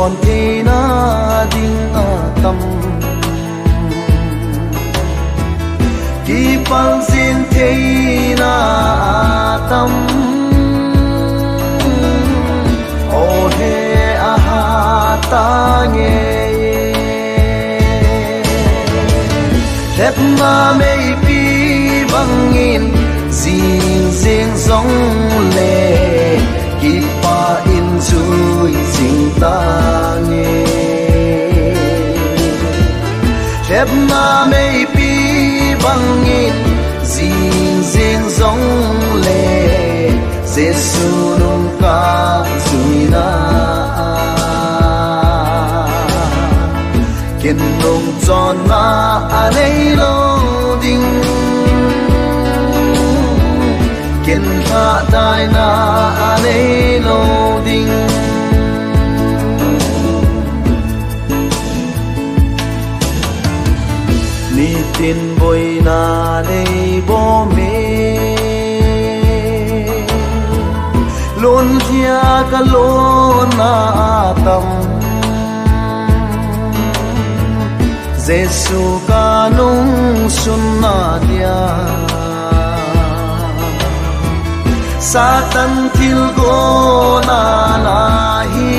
tròn thế na ding a tâm ki pal sin thế na tâm o he a ha ta nghe Lhepna Meipi bangin zing zing zong le ki pa in chui zing ta nghe Lhepna Meipi bangin zing zing zong le Giêsu nung ca zui na kiên nung tròn na a nei lo ding kiên hạ tai na a nei lo ding ni tin boi na nei bo me lon hia ka lon na tâm Giêsu ca nung sun na dia Satan thil go na la hi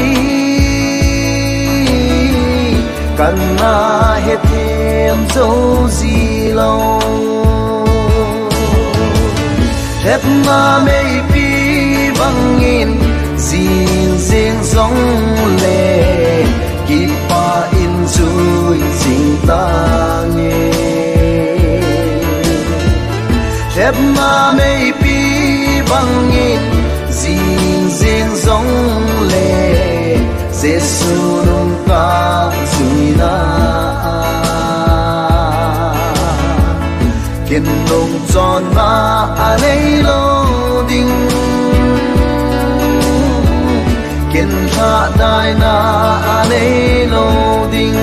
kan na he thêm dấu gì lâu Lhepna Meipi bangin zing zing zong le ki pa in chui zing ta nghe Lhepna Meipi bangin zing zing zong le Giêsu nung ca zui na kiên nung tròn na a nei lo ding kiên hạ tai na a nei lo ding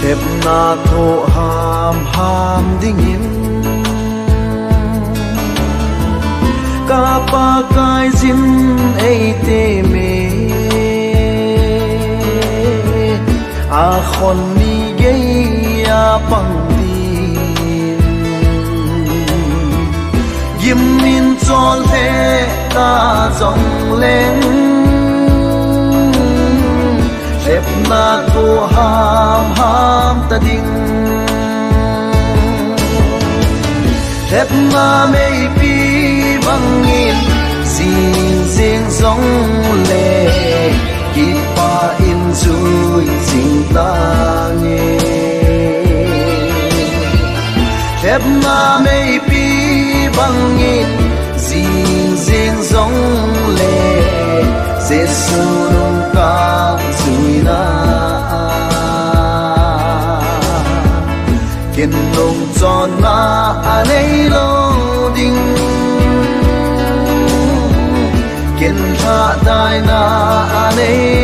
Lhepna tho ham ham ding in ka pa kai zin ei te me a khon ni ge ya pang din yim min chol he ta zong leng Lhepna tho ham ham ta ding Lhepna Meipi bangin zing zing zong le ki pa in chui zing ta nghe Lhepna Meipi bangin zing zing zong le Giêsu nung ca zui na kiên nung tròn na a nei lo ding kiên hạ tai na a nei